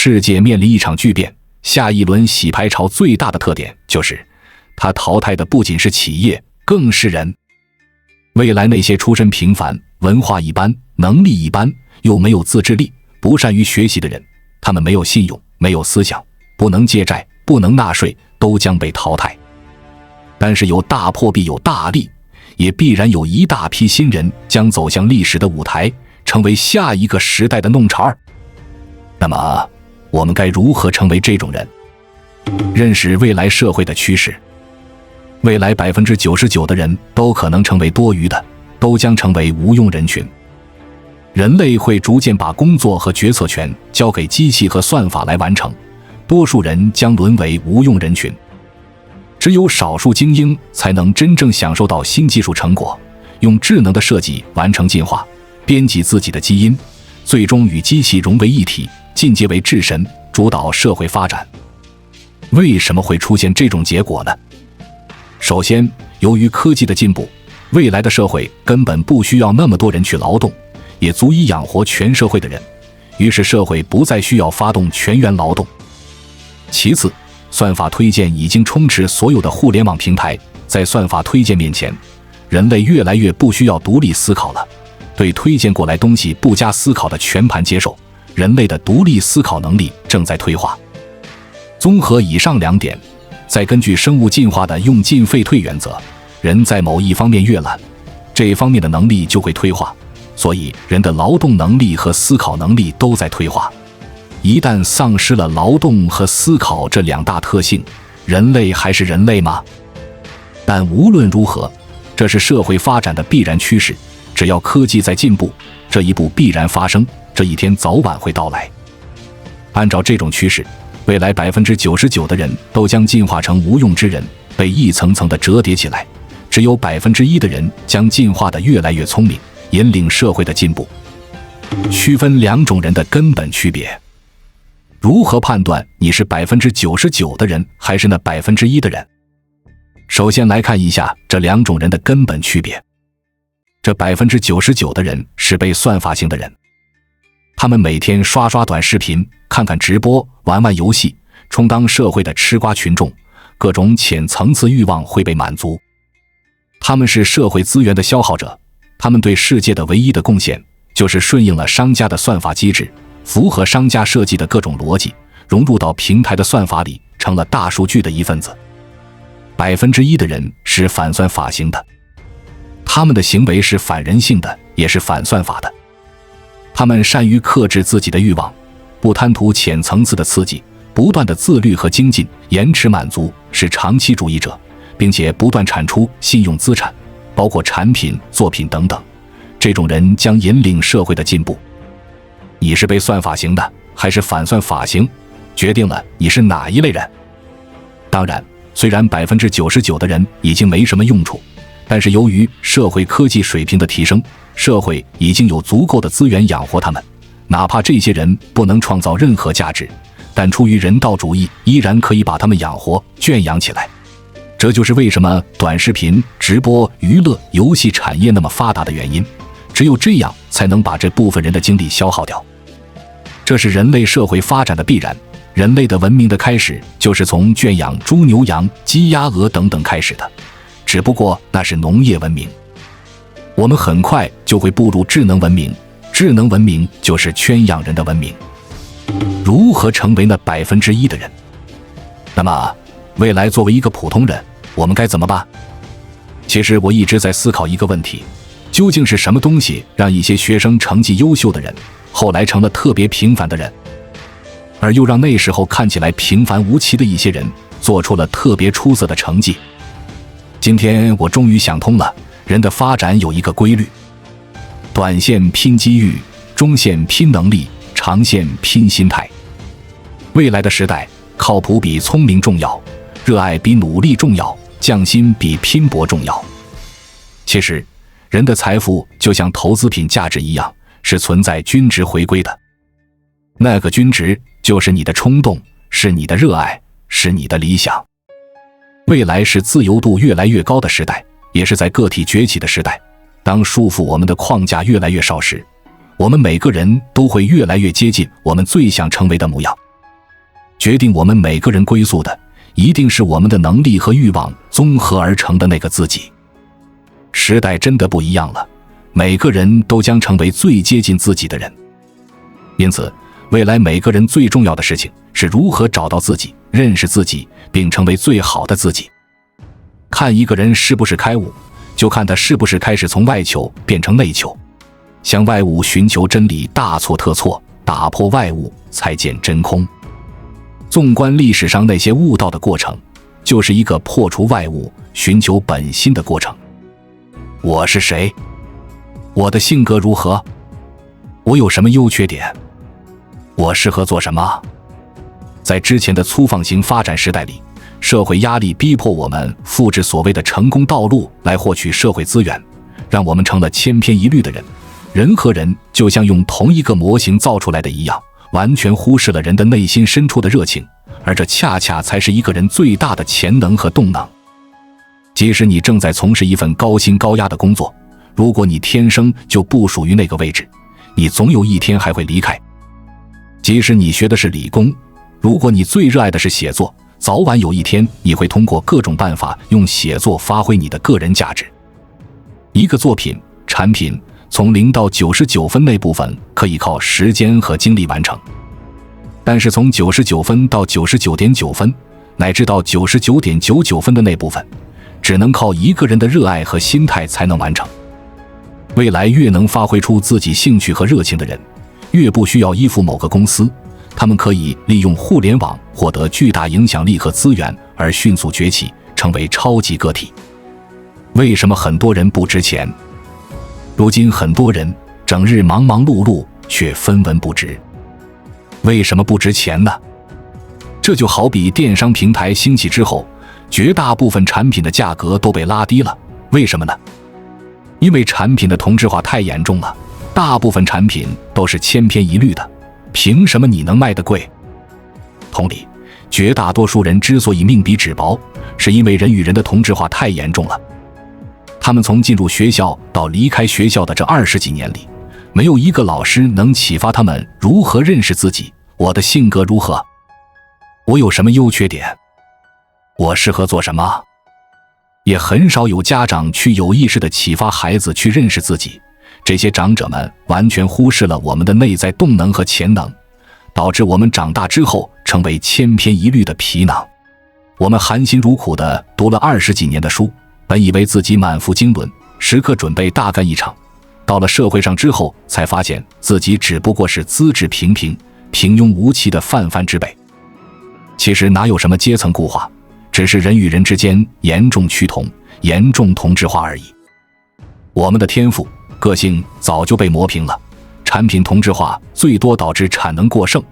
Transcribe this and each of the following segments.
世界面临一场巨变，下一轮洗牌潮最大的特点就是它淘汰的不仅是企业，更是人。未来那些出身平凡、文化一般、能力一般又没有自制力、不善于学习的人，他们没有信用，没有思想，不能借债，不能纳税，都将被淘汰。但是有大破必有大利，也必然有一大批新人将走向历史的舞台，成为下一个时代的弄潮儿。那么我们该如何成为这种人？认识未来社会的趋势。未来 99% 的人都可能成为多余的，都将成为无用人群。人类会逐渐把工作和决策权交给机器和算法来完成，多数人将沦为无用人群。只有少数精英才能真正享受到新技术成果，用智能的设计完成进化，编辑自己的基因，最终与机器融为一体，进阶为智神，主导社会发展。为什么会出现这种结果呢？首先，由于科技的进步，未来的社会根本不需要那么多人去劳动，也足以养活全社会的人，于是社会不再需要发动全员劳动。其次，算法推荐已经充斥所有的互联网平台，在算法推荐面前，人类越来越不需要独立思考了，对推荐过来东西不加思考的全盘接受，人类的独立思考能力正在退化。综合以上两点，再根据生物进化的用进废退原则，人在某一方面越懒，这方面的能力就会退化，所以人的劳动能力和思考能力都在退化。一旦丧失了劳动和思考这两大特性，人类还是人类吗？但无论如何，这是社会发展的必然趋势，只要科技在进步，这一步必然发生，这一天早晚会到来。按照这种趋势，未来 99% 的人都将进化成无用之人，被一层层的折叠起来，只有 1% 的人将进化得越来越聪明，引领社会的进步。区分两种人的根本区别。如何判断你是 99% 的人还是那 1% 的人？首先来看一下这两种人的根本区别。这 99% 的人是被算法型的人，他们每天刷刷短视频，看看直播，玩玩游戏，充当社会的吃瓜群众，各种浅层次欲望会被满足。他们是社会资源的消耗者，他们对世界的唯一的贡献就是顺应了商家的算法机制，符合商家设计的各种逻辑，融入到平台的算法里，成了大数据的一份子。1% 的人是反算法型的，他们的行为是反人性的，也是反算法的。他们善于克制自己的欲望，不贪图浅层次的刺激，不断的自律和精进，延迟满足，是长期主义者，并且不断产出信用资产，包括产品、作品等等。这种人将引领社会的进步。你是被算法型的还是反算法型，决定了你是哪一类人。当然，虽然 99% 的人已经没什么用处，但是由于社会科技水平的提升，社会已经有足够的资源养活他们，哪怕这些人不能创造任何价值，但出于人道主义，依然可以把他们养活、圈养起来。这就是为什么短视频、直播、娱乐、游戏产业那么发达的原因，只有这样才能把这部分人的精力消耗掉。这是人类社会发展的必然，人类的文明的开始就是从圈养猪牛羊、鸡鸭鹅等等开始的，只不过那是农业文明。我们很快就会步入智能文明，智能文明就是圈养人的文明。如何成为那 1% 的人？那么未来作为一个普通人，我们该怎么办？其实我一直在思考一个问题，究竟是什么东西让一些学生成绩优秀的人后来成了特别平凡的人，而又让那时候看起来平凡无奇的一些人做出了特别出色的成绩？今天我终于想通了，人的发展有一个规律，短线拼机遇，中线拼能力，长线拼心态。未来的时代，靠谱比聪明重要，热爱比努力重要，匠心比拼搏重要。其实人的财富就像投资品价值一样，是存在均值回归的。那个均值就是你的冲动，是你的热爱，是你的理想。未来是自由度越来越高的时代，也是在个体崛起的时代。当束缚我们的框架越来越少时，我们每个人都会越来越接近我们最想成为的模样。决定我们每个人归宿的，一定是我们的能力和欲望综合而成的那个自己。时代真的不一样了，每个人都将成为最接近自己的人。因此，未来每个人最重要的事情是如何找到自己，认识自己，并成为最好的自己。看一个人是不是开悟，就看他是不是开始从外求变成内求。向外物寻求真理，大错特错，打破外物才见真空。纵观历史上那些悟道的过程，就是一个破除外物寻求本心的过程。我是谁？我的性格如何？我有什么优缺点？我适合做什么？在之前的粗放型发展时代里，社会压力逼迫我们复制所谓的成功道路来获取社会资源，让我们成了千篇一律的人。人和人就像用同一个模型造出来的一样，完全忽视了人的内心深处的热情，而这恰恰才是一个人最大的潜能和动能。即使你正在从事一份高薪高压的工作，如果你天生就不属于那个位置，你总有一天还会离开。即使你学的是理工，如果你最热爱的是写作，早晚有一天你会通过各种办法用写作发挥你的个人价值。一个作品、产品从0到99分那部分可以靠时间和精力完成，但是从99分到99.9分，乃至到99.99分的那部分，只能靠一个人的热爱和心态才能完成。未来越能发挥出自己兴趣和热情的人，越不需要依附某个公司，他们可以利用互联网获得巨大影响力和资源，而迅速崛起，成为超级个体。为什么很多人不值钱？如今很多人整日忙忙碌碌，却分文不值。为什么不值钱呢？这就好比电商平台兴起之后，绝大部分产品的价格都被拉低了。为什么呢？因为产品的同质化太严重了，大部分产品都是千篇一律的，凭什么你能卖得贵？同理，绝大多数人之所以命比纸薄，是因为人与人的同质化太严重了。他们从进入学校到离开学校的这20几年里，没有一个老师能启发他们如何认识自己。我的性格如何？我有什么优缺点？我适合做什么？也很少有家长去有意识地启发孩子去认识自己。这些长者们完全忽视了我们的内在动能和潜能，导致我们长大之后成为千篇一律的皮囊。我们含辛茹苦地读了20几年的书，本以为自己满腹经纶，时刻准备大干一场，到了社会上之后，才发现自己只不过是资质平平、平庸无奇的泛泛之辈。其实哪有什么阶层固化，只是人与人之间严重趋同、严重同质化而已。我们的天赋、个性早就被磨平了，产品同质化最多导致产能过剩，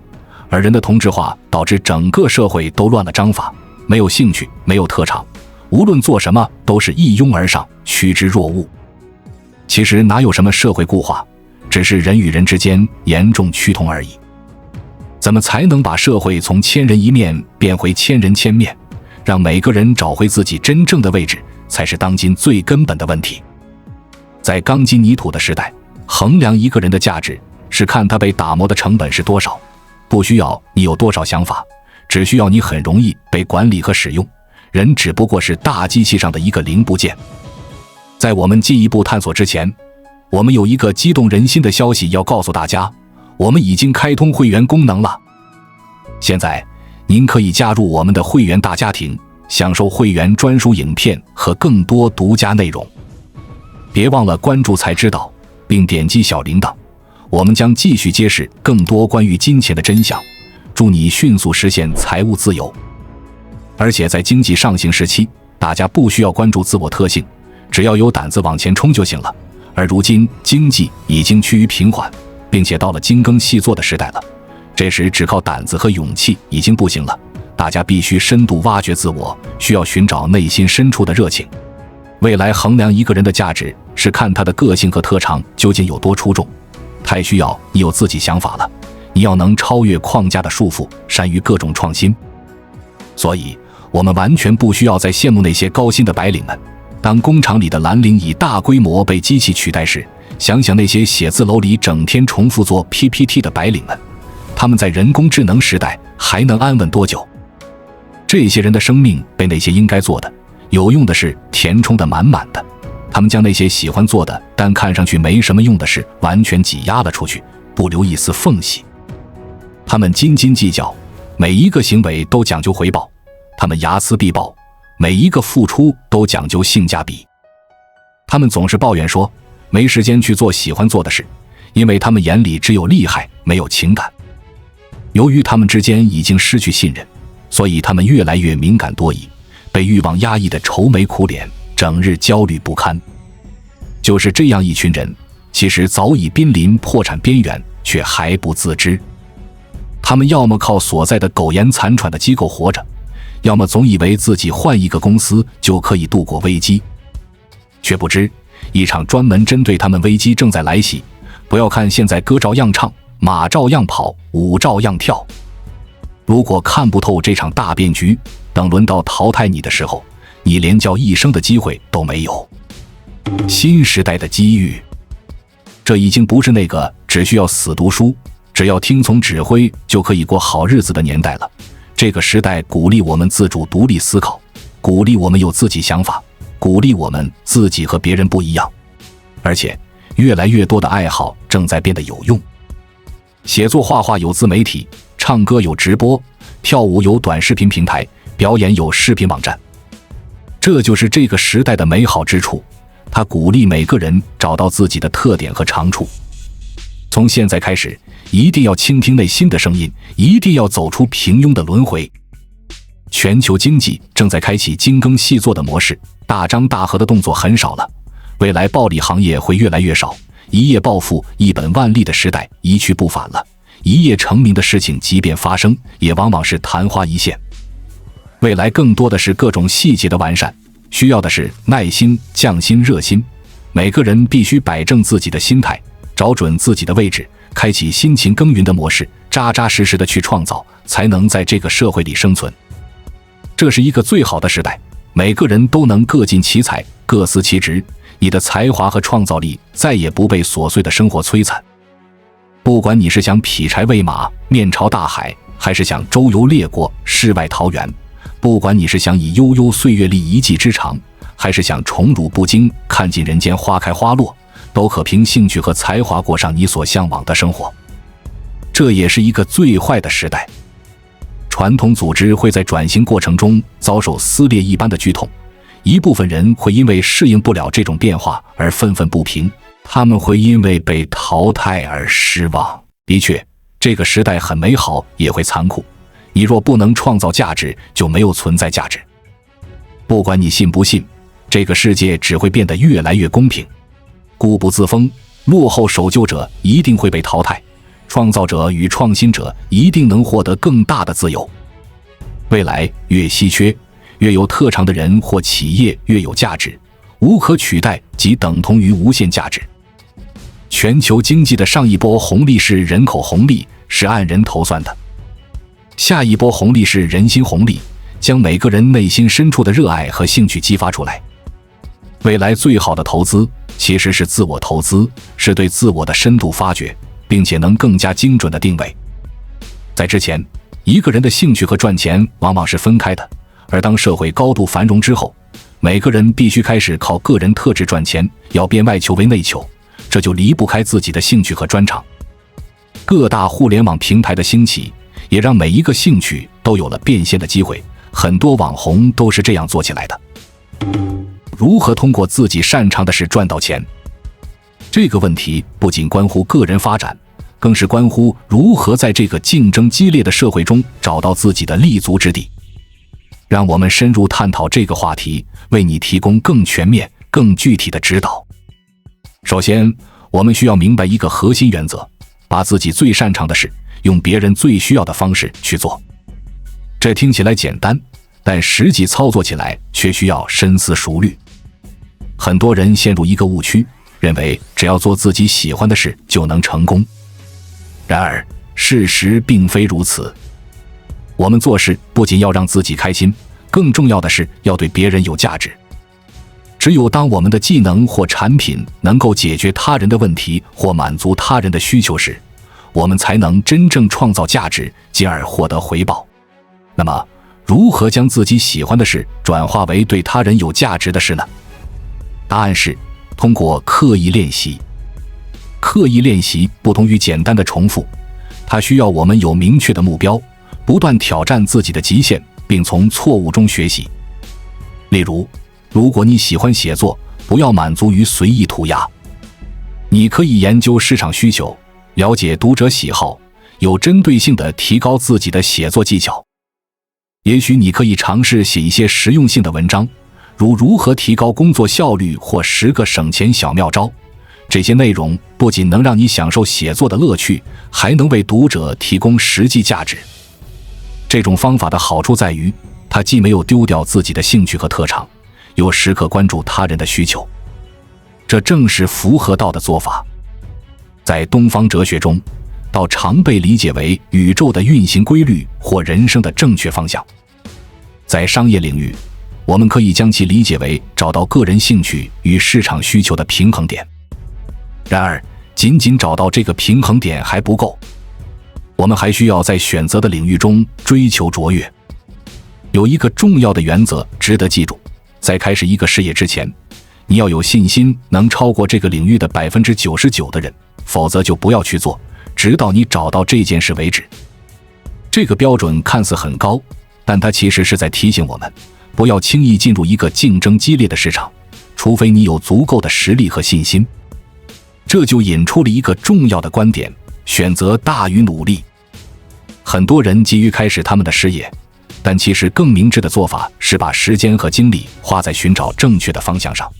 而人的同质化导致整个社会都乱了章法，没有兴趣，没有特长，无论做什么都是一拥而上，趋之若鹜。其实哪有什么社会固化，只是人与人之间严重趋同而已。怎么才能把社会从千人一面变回千人千面，让每个人找回自己真正的位置，才是当今最根本的问题。在钢筋泥土的时代，衡量一个人的价值是看他被打磨的成本是多少，不需要你有多少想法，只需要你很容易被管理和使用。人只不过是大机器上的一个零部件。在我们进一步探索之前，我们有一个激动人心的消息要告诉大家，我们已经开通会员功能了。现在您可以加入我们的会员大家庭，享受会员专属影片和更多独家内容。别忘了关注才知道，并点击小铃铛，我们将继续揭示更多关于金钱的真相，助你迅速实现财务自由。而且在经济上行时期，大家不需要关注自我特性，只要有胆子往前冲就行了。而如今经济已经趋于平缓，并且到了精耕细作的时代了，这时只靠胆子和勇气已经不行了，大家必须深度挖掘自我，需要寻找内心深处的热情。未来衡量一个人的价值是看他的个性和特长究竟有多出众，太需要你有自己想法了，你要能超越框架的束缚，善于各种创新。所以我们完全不需要再羡慕那些高薪的白领们。当工厂里的蓝领以大规模被机器取代时，想想那些写字楼里整天重复做 PPT 的白领们，他们在人工智能时代还能安稳多久？这些人的生命被那些应该做的、有用的事填充得满满的，他们将那些喜欢做的但看上去没什么用的事完全挤压了出去，不留一丝缝隙。他们斤斤计较，每一个行为都讲究回报，他们睚眦必报，每一个付出都讲究性价比。他们总是抱怨说没时间去做喜欢做的事，因为他们眼里只有利害，没有情感。由于他们之间已经失去信任，所以他们越来越敏感多疑，被欲望压抑的愁眉苦脸，整日焦虑不堪。就是这样一群人，其实早已濒临破产边缘，却还不自知。他们要么靠所在的苟延残喘的机构活着，要么总以为自己换一个公司就可以度过危机，却不知一场专门针对他们危机正在来袭。不要看现在歌照样唱，马照样跑，舞照样跳，如果看不透这场大变局，等轮到淘汰你的时候，你连叫一声的机会都没有。新时代的机遇，这已经不是那个只需要死读书，只要听从指挥就可以过好日子的年代了。这个时代鼓励我们自主独立思考，鼓励我们有自己想法，鼓励我们自己和别人不一样，而且越来越多的爱好正在变得有用。写作画画有自媒体，唱歌有直播，跳舞有短视频平台，表演有视频网站。这就是这个时代的美好之处，它鼓励每个人找到自己的特点和长处。从现在开始，一定要倾听内心的声音，一定要走出平庸的轮回。全球经济正在开启精耕细作的模式，大张大合的动作很少了，未来暴利行业会越来越少，一夜暴富一本万利的时代一去不返了，一夜成名的事情即便发生，也往往是昙花一现。未来更多的是各种细节的完善，需要的是耐心、匠心、热心。每个人必须摆正自己的心态，找准自己的位置，开启辛勤耕耘的模式，扎扎实实的去创造，才能在这个社会里生存。这是一个最好的时代，每个人都能各尽其才，各司其职，你的才华和创造力再也不被琐碎的生活摧残。不管你是想劈柴喂马，面朝大海，还是想周游列国，世外桃源，不管你是想以悠悠岁月立一技之长，还是想宠辱不惊，看尽人间花开花落，都可凭兴趣和才华过上你所向往的生活。这也是一个最坏的时代，传统组织会在转型过程中遭受撕裂一般的剧痛，一部分人会因为适应不了这种变化而愤愤不平，他们会因为被淘汰而失望。的确，这个时代很美好，也会残酷，你若不能创造价值，就没有存在价值。不管你信不信，这个世界只会变得越来越公平。固步自封，落后守旧者一定会被淘汰，创造者与创新者一定能获得更大的自由。未来越稀缺，越有特长的人或企业越有价值，无可取代即等同于无限价值。全球经济的上一波红利是人口红利，是按人头算的。下一波红利是人心红利，将每个人内心深处的热爱和兴趣激发出来。未来最好的投资其实是自我投资，是对自我的深度发掘，并且能更加精准的定位。在之前，一个人的兴趣和赚钱往往是分开的，而当社会高度繁荣之后，每个人必须开始靠个人特质赚钱，要变外求为内求，这就离不开自己的兴趣和专长。各大互联网平台的兴起，也让每一个兴趣都有了变现的机会，很多网红都是这样做起来的。如何通过自己擅长的事赚到钱？这个问题不仅关乎个人发展，更是关乎如何在这个竞争激烈的社会中找到自己的立足之地。让我们深入探讨这个话题，为你提供更全面、更具体的指导。首先，我们需要明白一个核心原则，把自己最擅长的事，用别人最需要的方式去做。这听起来简单，但实际操作起来却需要深思熟虑。很多人陷入一个误区，认为只要做自己喜欢的事就能成功。然而，事实并非如此。我们做事不仅要让自己开心，更重要的是要对别人有价值。只有当我们的技能或产品能够解决他人的问题或满足他人的需求时，我们才能真正创造价值，进而获得回报。那么，如何将自己喜欢的事转化为对他人有价值的事呢？答案是通过刻意练习。刻意练习不同于简单的重复，它需要我们有明确的目标，不断挑战自己的极限，并从错误中学习。例如，如果你喜欢写作，不要满足于随意涂鸦。你可以研究市场需求，了解读者喜好，有针对性地提高自己的写作技巧。也许你可以尝试写一些实用性的文章，如如何提高工作效率或10个省钱小妙招。这些内容不仅能让你享受写作的乐趣，还能为读者提供实际价值。这种方法的好处在于，它既没有丢掉自己的兴趣和特长，又时刻关注他人的需求。这正是符合道的做法。在东方哲学中，道常被理解为宇宙的运行规律或人生的正确方向。在商业领域，我们可以将其理解为找到个人兴趣与市场需求的平衡点。然而，仅仅找到这个平衡点还不够，我们还需要在选择的领域中追求卓越。有一个重要的原则值得记住：在开始一个事业之前，你要有信心能超过这个领域的99%的人，否则就不要去做，直到你找到这件事为止。这个标准看似很高，但它其实是在提醒我们，不要轻易进入一个竞争激烈的市场，除非你有足够的实力和信心。这就引出了一个重要的观点：选择大于努力。很多人急于开始他们的事业，但其实更明智的做法是把时间和精力花在寻找正确的方向上。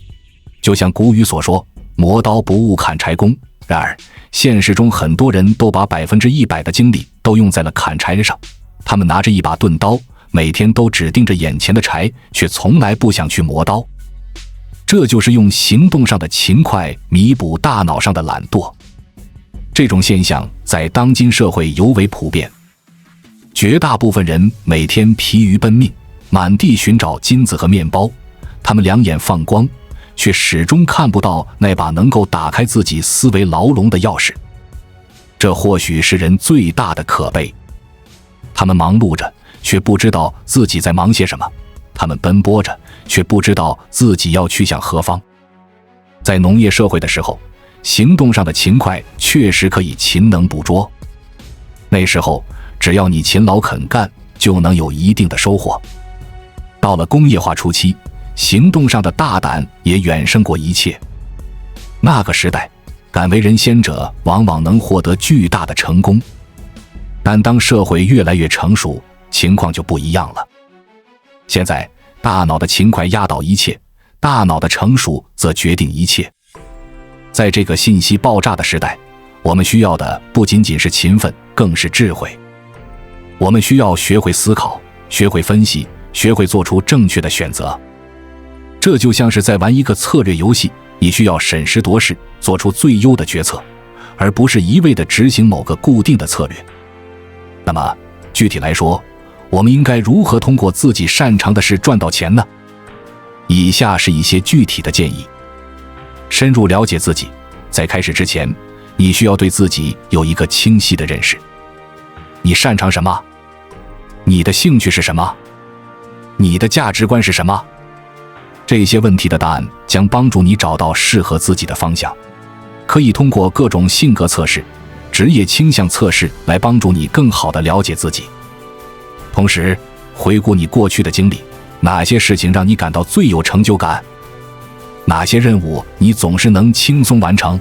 就像古语所说，磨刀不误砍柴工。然而，现实中很多人都把100%的精力都用在了砍柴上。他们拿着一把钝刀，每天都只盯着眼前的柴，却从来不想去磨刀。这就是用行动上的勤快弥补大脑上的懒惰。这种现象在当今社会尤为普遍。绝大部分人每天疲于奔命，满地寻找金子和面包，他们两眼放光，却始终看不到那把能够打开自己思维牢笼的钥匙。这或许是人最大的可悲。他们忙碌着，却不知道自己在忙些什么；他们奔波着，却不知道自己要去向何方。在农业社会的时候，行动上的勤快确实可以勤能补拙。那时候，只要你勤劳肯干，就能有一定的收获。到了工业化初期，行动上的大胆也远胜过一切。那个时代，敢为人先者往往能获得巨大的成功。但当社会越来越成熟，情况就不一样了。现在，大脑的勤快压倒一切，大脑的成熟则决定一切。在这个信息爆炸的时代，我们需要的不仅仅是勤奋，更是智慧。我们需要学会思考，学会分析，学会做出正确的选择。这就像是在玩一个策略游戏，你需要审时度势，做出最优的决策，而不是一味地执行某个固定的策略。那么，具体来说，我们应该如何通过自己擅长的事赚到钱呢？以下是一些具体的建议。深入了解自己，在开始之前，你需要对自己有一个清晰的认识。你擅长什么？你的兴趣是什么？你的价值观是什么？这些问题的答案将帮助你找到适合自己的方向。可以通过各种性格测试、职业倾向测试来帮助你更好地了解自己。同时，回顾你过去的经历，哪些事情让你感到最有成就感？哪些任务你总是能轻松完成？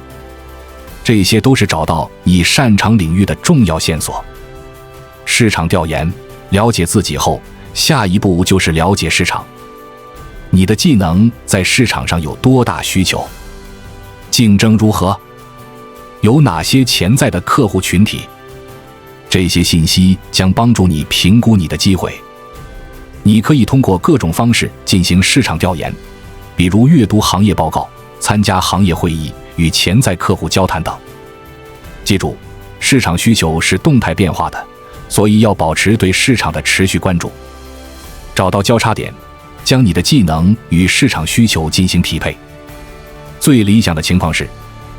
这些都是找到你擅长领域的重要线索。市场调研，了解自己后，下一步就是了解市场。你的技能在市场上有多大需求？竞争如何？有哪些潜在的客户群体？这些信息将帮助你评估你的机会。你可以通过各种方式进行市场调研，比如阅读行业报告、参加行业会议、与潜在客户交谈等。记住，市场需求是动态变化的，所以要保持对市场的持续关注。找到交叉点，将你的技能与市场需求进行匹配。最理想的情况是，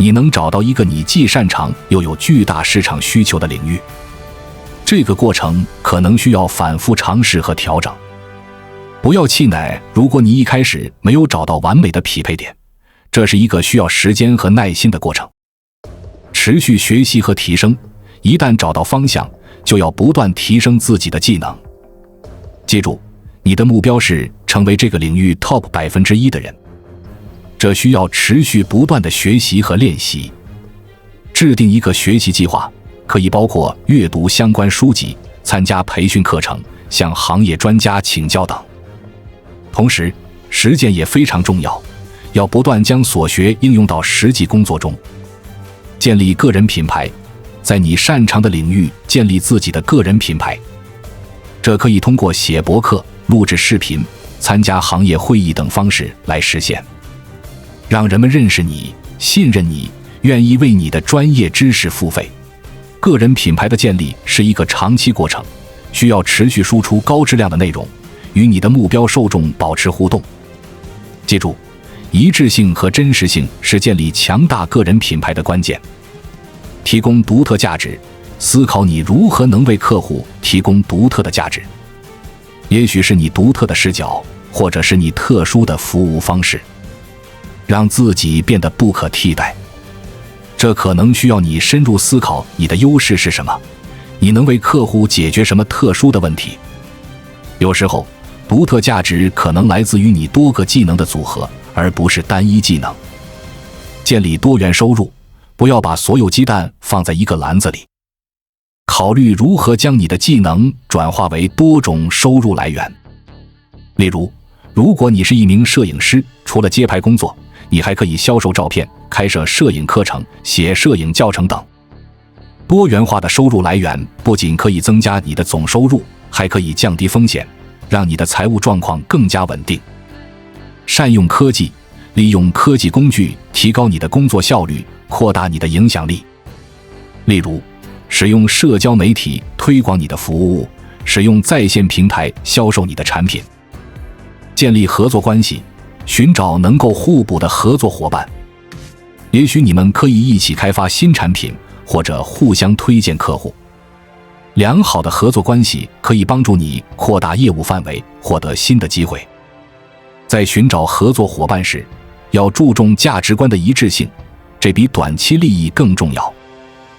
你能找到一个你既擅长又有巨大市场需求的领域。这个过程可能需要反复尝试和调整。不要气馁，如果你一开始没有找到完美的匹配点，这是一个需要时间和耐心的过程。持续学习和提升，一旦找到方向，就要不断提升自己的技能。记住，你的目标是成为这个领域 top 1% 的人，这需要持续不断的学习和练习。制定一个学习计划，可以包括阅读相关书籍、参加培训课程、向行业专家请教等。同时，实践也非常重要，要不断将所学应用到实际工作中。建立个人品牌，在你擅长的领域建立自己的个人品牌。这可以通过写博客、录制视频、参加行业会议等方式来实现。让人们认识你、信任你，愿意为你的专业知识付费。个人品牌的建立是一个长期过程，需要持续输出高质量的内容，与你的目标受众保持互动。记住，一致性和真实性是建立强大个人品牌的关键。提供独特价值，思考你如何能为客户提供独特的价值。也许是你独特的视角，或者是你特殊的服务方式，让自己变得不可替代。这可能需要你深入思考你的优势是什么，你能为客户解决什么特殊的问题。有时候，独特价值可能来自于你多个技能的组合，而不是单一技能。建立多元收入，不要把所有鸡蛋放在一个篮子里。考虑如何将你的技能转化为多种收入来源。例如，如果你是一名摄影师，除了街拍工作，你还可以销售照片、开设摄影课程、写摄影教程等。多元化的收入来源不仅可以增加你的总收入，还可以降低风险，让你的财务状况更加稳定。善用科技，利用科技工具提高你的工作效率，扩大你的影响力。例如，使用社交媒体推广你的服务，使用在线平台销售你的产品。建立合作关系，寻找能够互补的合作伙伴。也许你们可以一起开发新产品，或者互相推荐客户。良好的合作关系可以帮助你扩大业务范围，获得新的机会。在寻找合作伙伴时，要注重价值观的一致性，这比短期利益更重要。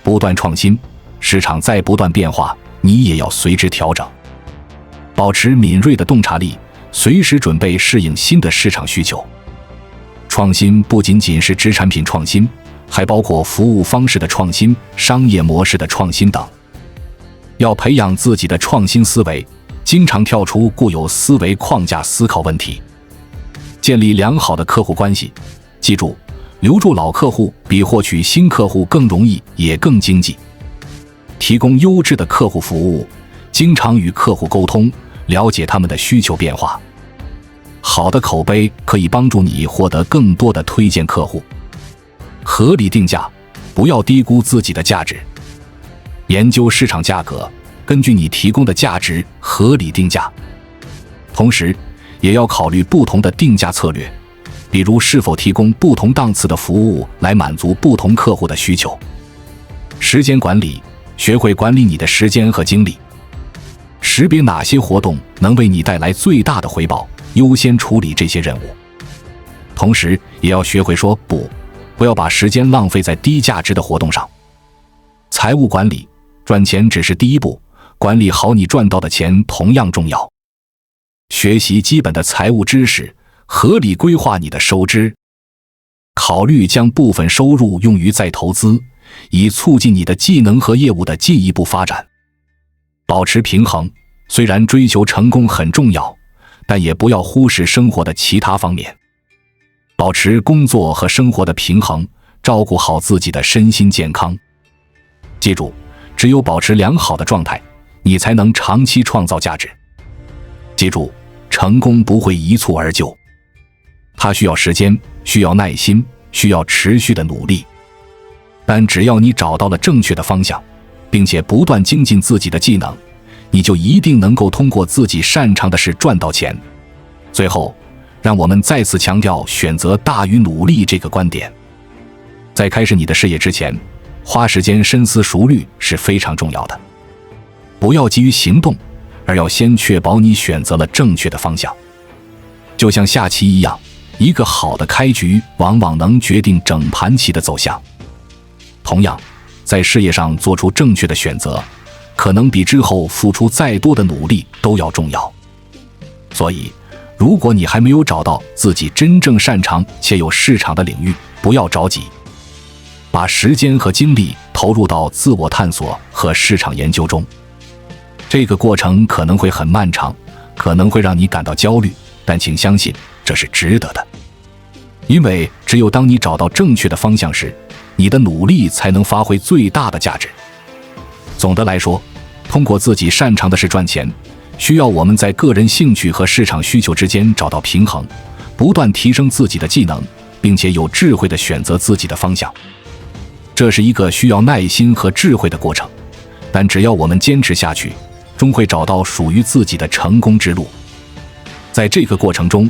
不断创新，市场在不断变化，你也要随之调整。保持敏锐的洞察力，随时准备适应新的市场需求。创新不仅仅是指产品创新，还包括服务方式的创新、商业模式的创新等。要培养自己的创新思维，经常跳出固有思维框架思考问题。建立良好的客户关系，记住，留住老客户比获取新客户更容易，也更经济。提供优质的客户服务，经常与客户沟通，了解他们的需求变化。好的口碑可以帮助你获得更多的推荐客户。合理定价，不要低估自己的价值。研究市场价格，根据你提供的价值合理定价。同时，也要考虑不同的定价策略，比如是否提供不同档次的服务来满足不同客户的需求。时间管理，学会管理你的时间和精力，识别哪些活动能为你带来最大的回报，优先处理这些任务。同时，也要学会说不，不要把时间浪费在低价值的活动上。财务管理，赚钱只是第一步，管理好你赚到的钱同样重要。学习基本的财务知识，合理规划你的收支。考虑将部分收入用于再投资，以促进你的技能和业务的进一步发展。保持平衡，虽然追求成功很重要，但也不要忽视生活的其他方面。保持工作和生活的平衡，照顾好自己的身心健康。记住，只有保持良好的状态，你才能长期创造价值。记住，成功不会一蹴而就，它需要时间，需要耐心，需要持续的努力。但只要你找到了正确的方向，并且不断精进自己的技能，你就一定能够通过自己擅长的事赚到钱。最后，让我们再次强调选择大于努力这个观点。在开始你的事业之前，花时间深思熟虑是非常重要的。不要急于行动，而要先确保你选择了正确的方向。就像下棋一样，一个好的开局往往能决定整盘棋的走向。同样，在事业上做出正确的选择，可能比之后付出再多的努力都要重要。所以，如果你还没有找到自己真正擅长且有市场的领域，不要着急，把时间和精力投入到自我探索和市场研究中。这个过程可能会很漫长，可能会让你感到焦虑，但请相信，这是值得的。因为只有当你找到正确的方向时，你的努力才能发挥最大的价值。总的来说，通过自己擅长的事赚钱，需要我们在个人兴趣和市场需求之间找到平衡，不断提升自己的技能，并且有智慧地选择自己的方向。这是一个需要耐心和智慧的过程，但只要我们坚持下去，终会找到属于自己的成功之路。在这个过程中，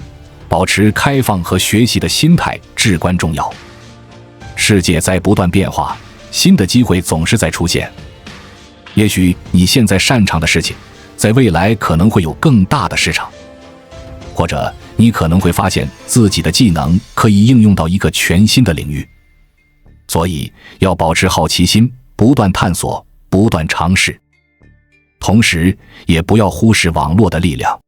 保持开放和学习的心态至关重要。世界在不断变化，新的机会总是在出现。也许你现在擅长的事情，在未来可能会有更大的市场，或者你可能会发现自己的技能可以应用到一个全新的领域。所以要保持好奇心，不断探索，不断尝试。同时也不要忽视网络的力量。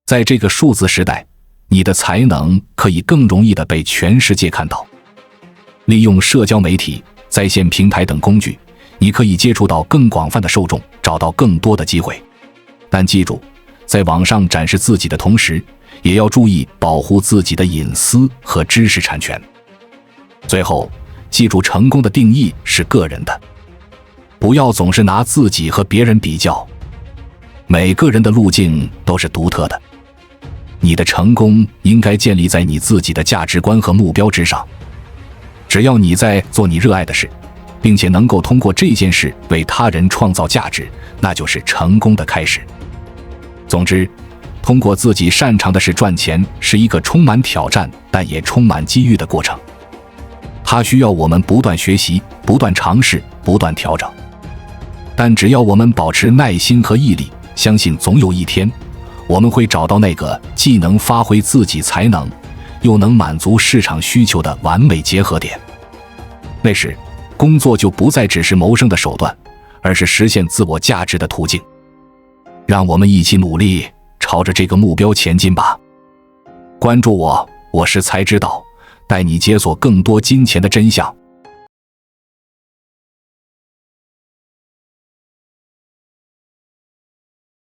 在这个数字时代，你的才能可以更容易地被全世界看到。利用社交媒体、在线平台等工具，你可以接触到更广泛的受众，找到更多的机会。但记住，在网上展示自己的同时，也要注意保护自己的隐私和知识产权。最后，记住成功的定义是个人的，不要总是拿自己和别人比较。每个人的路径都是独特的，你的成功应该建立在你自己的价值观和目标之上。只要你在做你热爱的事，并且能够通过这件事为他人创造价值，那就是成功的开始。总之，通过自己擅长的事赚钱是一个充满挑战但也充满机遇的过程。它需要我们不断学习，不断尝试，不断调整。但只要我们保持耐心和毅力，相信总有一天，我们会找到那个既能发挥自己才能，又能满足市场需求的完美结合点。那时，工作就不再只是谋生的手段，而是实现自我价值的途径。让我们一起努力，朝着这个目标前进吧。关注我，我是才知道，带你解锁更多金钱的真相。